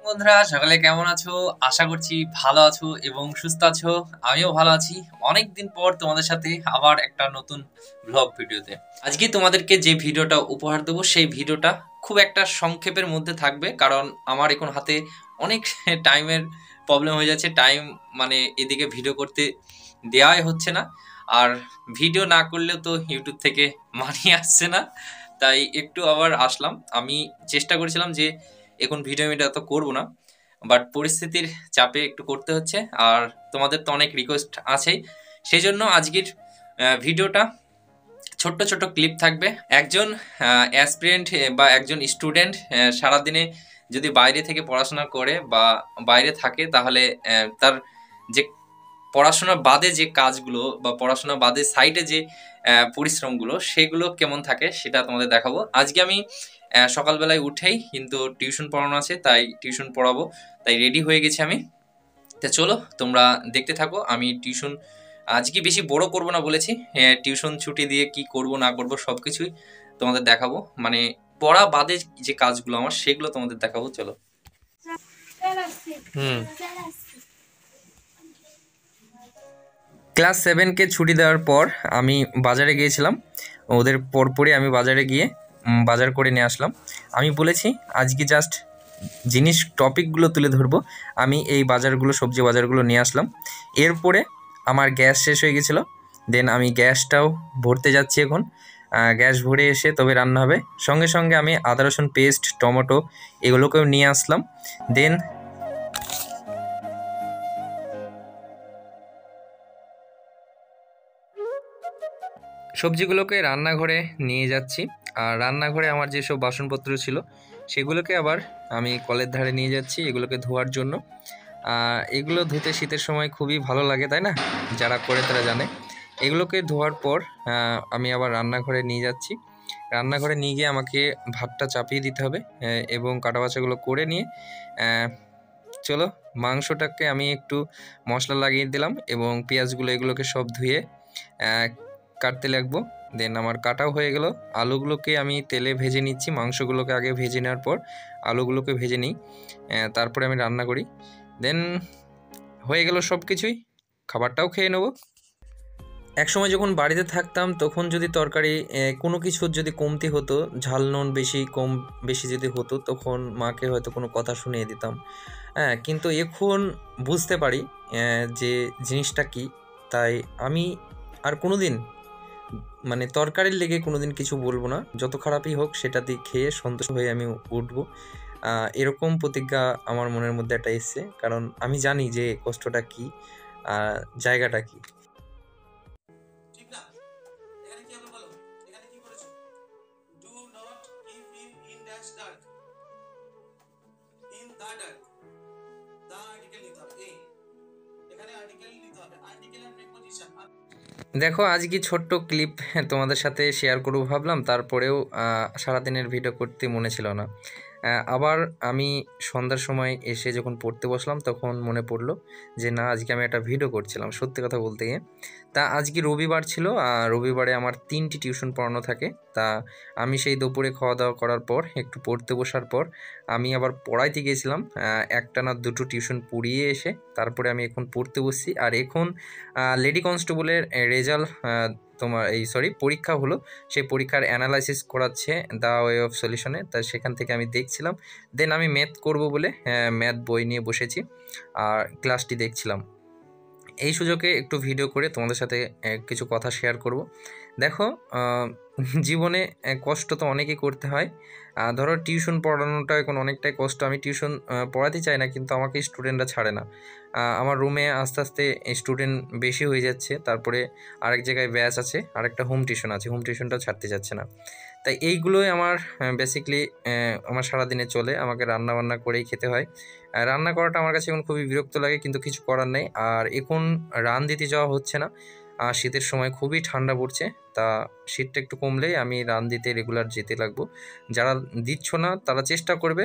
বন্ধুরা সকালে কেমন আছো? আশা করছি ভালো আছো এবং সুস্থ আছো। আমিও ভালো আছি। অনেকদিন পর তোমাদের সাথে আবার একটা নতুন ব্লগ ভিডিওতে। আজকে তোমাদেরকে যে ভিডিওটা উপহার দেবো সেই ভিডিওটা খুব একটা সংক্ষেপের মধ্যে থাকবে, কারণ আমার এখন হাতে অনেক টাইমের প্রবলেম হয়ে যাচ্ছে। টাইম মানে এদিকে ভিডিও করতে দেওয়াই হচ্ছে না, আর ভিডিও না করলেও তো ইউটিউব থেকে মানি আসছে না। তাই একটু আবার আসলাম। আমি চেষ্টা করেছিলাম যে এখন ভিডিও আমি তো করবো না, বাট পরিস্থিতির চাপে একটু করতে হচ্ছে। আর তোমাদের তো অনেক রিকোয়েস্ট আছেই, সেই জন্য আজকের ভিডিওটা ছোট্ট ছোট্ট ক্লিপ থাকবে। একজন অ্যাসপিরেন্ট বা একজন স্টুডেন্ট সারাদিনে যদি বাইরে থেকে পড়াশোনা করে বা বাইরে থাকে, তাহলে তার যে পড়াশোনা বাদে যে কাজগুলো বা পড়াশোনা বাদে সাইডে যে পরিশ্রমগুলো সেগুলো কেমন থাকে সেটা তোমাদের দেখাবো। আজকে আমি সকালবেলায় উঠেই কিন্তু টিউশন পড়ানো আছে, তাই টিউশন পড়াবো, তাই রেডি হয়ে গেছি আমি। তা চলো তোমরা দেখতে থাকো। আমি টিউশন আজকে বেশি বড় করব না বলেছি। টিউশন ছুটি দিয়ে কি করব না করব সবকিছুই তোমাদের দেখাবো, মানে পড়া বাদে যে কাজগুলো আমার সেগুলো তোমাদের দেখাবো। চলো। হুম, ক্লাস 7কে ছুটি দেওয়ার পর আমি বাজারে গিয়েছিলাম। ওদের পরপরই আমি বাজারে গিয়ে বাজার করে নিয়ে আসলাম। আমি বলেছি আজকে জাস্ট জিনিস টপিকগুলো তুলে ধরবো। আমি এই বাজারগুলো সবজি বাজারগুলো নিয়ে আসলাম। এরপরে আমার গ্যাস শেষ হয়ে গেছিলো, দেন আমি গ্যাসটাও ভরতে যাচ্ছি এখন। গ্যাস ভরে এসে তবে রান্না হবে। সঙ্গে সঙ্গে আমি আদা রসুন পেস্ট, টমেটো এগুলোকেও নিয়ে আসলাম। দেন সবজিগুলোকে রান্নাঘরে নিয়ে যাচ্ছি। আর রান্নাঘরে আমার যেসব বাসনপত্র ছিল সেগুলোকে আবার আমি কলের ধারে নিয়ে যাচ্ছি এগুলোকে ধোয়ার জন্য। এগুলো ধুতে শীতের সময় খুবই ভালো লাগে, তাই না? যারা করে তারা জানে। এগুলোকে ধোয়ার পর আমি আবার রান্নাঘরে নিয়ে যাচ্ছি। রান্নাঘরে নিয়ে গিয়ে আমাকে ভাতটা চাপিয়ে দিতে হবে এবং কাটাবাছাগুলো করে নিয়ে চলো মাংসটাকে আমি একটু মশলা লাগিয়ে দিলাম এবং পেঁয়াজগুলো এগুলোকে সব ধুয়ে কাটতে লাগবো। দেন আমার কাটাও হয়ে গেল। আলুগুলোকে আমি তেলে ভেজে নিচ্ছি। মাংসগুলোকে আগে ভেজে নেওয়ার পর আলুগুলোকে ভেজে নিই, তারপরে আমি রান্না করি। দেন হয়ে গেল সব কিছুই, খাবারটাও খেয়ে নেবো। একসময় যখন বাড়িতে থাকতাম তখন যদি তরকারি কোনো কিছুর যদি কমতি হতো, ঝাল নুন বেশি কম বেশি যদি হতো, তখন মাকে হয়তো কোনো কথা শুনিয়ে দিতাম। হ্যাঁ, কিন্তু এখন বুঝতে পারি যে জিনিসটা কি। তাই আমি আর কোনো দিন মানে তরকারির লেগে কোনো দিন কিছু বলবো না। যত খারাপই হোক সেটা দিয়ে খেয়ে সন্তুষ্ট হয়ে আমি উঠবো। এরকম প্রতিজ্ঞা আমার মনের মধ্যে একটা এসছে, কারণ আমি জানি যে কষ্টটা কী, জায়গাটা কী। ঠিক না? এখানে কি হবে বলো? এখানে কি করেছো? Do not keep him in the dark. In the dark. The article নিতে হবে। এখানে আর্টিকেল নিতে হবে। আর্টিকেল এর প্রিপজিশন। দেখো আজকে ছোট্ট ক্লিপ তোমাদের সাথে শেয়ার করবো ভাবলাম, তারপরেও সারাদিনের ভিডিও করতে মনে ছিল না। আবার আমি সন্ধ্যার সময় এসে যখন পড়তে বসলাম তখন মনে পড়লো যে না, আজকে আমি একটা ভিডিও করছিলাম সত্যি কথা বলতে গিয়ে। তা আজকে রবিবার ছিল, রবিবারে আমার 3টি টিউশন পড়ানো থাকে। তা আমি সেই দুপুরে খাওয়া দাওয়া করার পর একটু পড়তে বসার পর আমি আবার পড়াইতে গিয়েছিলাম। একটা না দুটো টিউশন পড়িয়ে এসে তারপরে আমি এখন পড়তে বসছি। আর এখন লেডি কনস্টেবলের রেজাল্ট তোমার পরীক্ষা হলো, সেই পরীক্ষার অ্যানালাইসিস করাচ্ছে দ্য ওয়ে অফ সলিউশনে। তা সেখান থেকে আমি দেখছিলাম। দেন আমি ম্যাথ করব বলে ম্যাথ বই নিয়ে বসেছি আর ক্লাসটি দেখছিলাম। এই সুযোগে একটু ভিডিও করে তোমাদের সাথে কিছু কথা শেয়ার করব। দেখো জীবনে কষ্ট তো অনেকই করতে হয়। ধরো টিউশন পড়ানোটা এখন অনেকটাই কষ্ট। আমি টিউশন পড়াতে চাই না, কিন্তু আমাকে স্টুডেন্টরা ছাড়ে না। আমার রুমে আস্তে আস্তে স্টুডেন্ট বেশি হয়ে যাচ্ছে। তারপরে আরেক জায়গায় ব্যাচ আছে, আরেকটা হোম টিউশন আছে, হোম টিউশনটাও ছাড়তে যাচ্ছে না। তাই এইগুলোই আমার বেসিকলি আমার সারাদিনে চলে। আমাকে রান্না বান্না করেই খেতে হয়। রান্না করাটা আমার কাছে এখন খুবই বিরক্ত লাগে, কিন্তু কিছু করার নেই। আর এখন রান দিতে যাওয়া হচ্ছে না, শীতের সময় খুবই ঠান্ডা পড়ছে। তা শীতটা একটু কমলেই আমি রান দিতে রেগুলার যেতে লাগবো। যারা দিচ্ছ না তারা চেষ্টা করবে,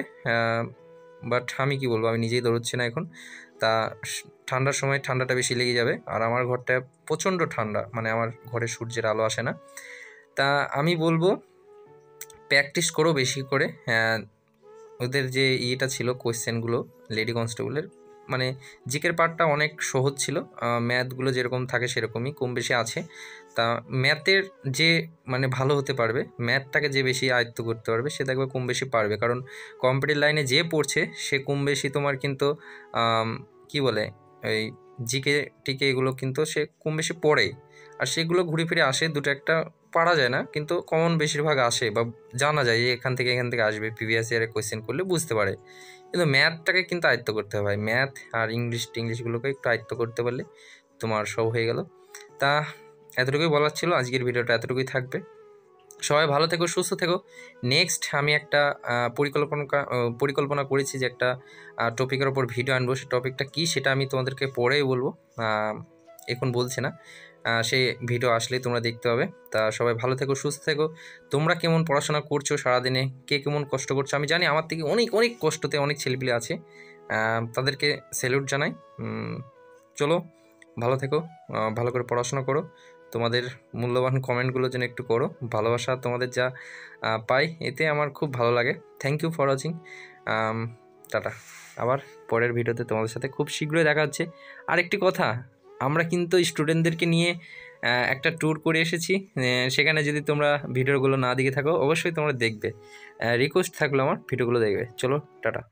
বাট আমি কি বলবো, আমি নিজেই দৌড়চ্ছি না এখন। তা ঠান্ডার সময় ঠান্ডাটা বেশি লেগে যাবে। আর আমার ঘরটা প্রচণ্ড ঠান্ডা, মানে আমার ঘরে সূর্যের আলো আসে না। তা আমি বলবো প্র্যাকটিস করো বেশি করে। ওদের যে ইয়েটা ছিল কোয়েশ্চেনগুলো লেডি কনস্টেবলের, মানে জিকের পার্টটা অনেক সহজ ছিল, ম্যাথগুলো যেরকম থাকে সেরকমই কম বেশি আছে। তা ম্যাথের যে মানে ভালো হতে পারবে, ম্যাথটাকে যে বেশি আয়ত্ত করতে পারবে সে দেখবে কম বেশি পারবে, কারণ কম্পিউটার লাইনে যে পড়ছে সে কম বেশি তোমার কিন্তু কি বলে এই জিকে টিকে এগুলো কিন্তু সে কম বেশি পড়ে, আর সেগুলো ঘুরে ফিরে আসে, দুটো একটা পারা যায় না কিন্তু কমন বেশিরভাগ আসে, বা জানা যায় যে এখান থেকে আসবে, প্রিভিয়াস ইয়ারে কোয়েশ্চেন করলে বুঝতে পারে। কিন্তু ম্যাথটাকে কিন্তু আয়ত্ত করতে হবে, ম্যাথ আর ইংলিশগুলোকে একটু আয়ত্ত করতে পারলে তোমার সব হয়ে গেল। তা এতটুকুই বলার ছিল, আজকের ভিডিওটা এতটুকুই থাকবে। সবাই ভালো থেকো, সুস্থ থেকো। নেক্সট আমি একটা পরিকল্পনা করেছি যে একটা টপিকের ওপর ভিডিও আনবো, সেই টপিকটা কী সেটা আমি তোমাদেরকে পরেই বলবো, এখন বলছি না, সেই ভিডিও আসলেই তোমরা দেখতে পাবে। তা সবাই ভালো থেকো, সুস্থ থেকো। তোমরা কেমন পড়াশোনা করছো সারাদিনে, কে কেমন কষ্ট করছো, আমি জানি আমার থেকে অনেক অনেক কষ্টতে অনেক ছেলেপিলে আছে, তাদেরকে স্যালুট জানাই। চলো ভালো থেকো, ভালো করে পড়াশোনা করো, তোমাদের মূল্যবান কমেন্টগুলো যেন একটু করো, ভালোবাসা তোমাদের যা পাই এতে আমার খুব ভালো লাগে। Thank you for watching. টাটা, আবার পরের ভিডিওতে তোমাদের সাথে খুব শীঘ্রই দেখা হচ্ছে। আরেকটি কথা, আমরা কিন্তু স্টুডেন্টদেরকে নিয়ে একটা ট্যুর করে এসেছি, সেখানে যদি তোমরা ভিডিওগুলো না দেখে থাকো অবশ্যই তোমরা দেখবে, রিকোয়েস্ট থাকলো আমার ভিডিওগুলো দেখবে। চলো টাটা।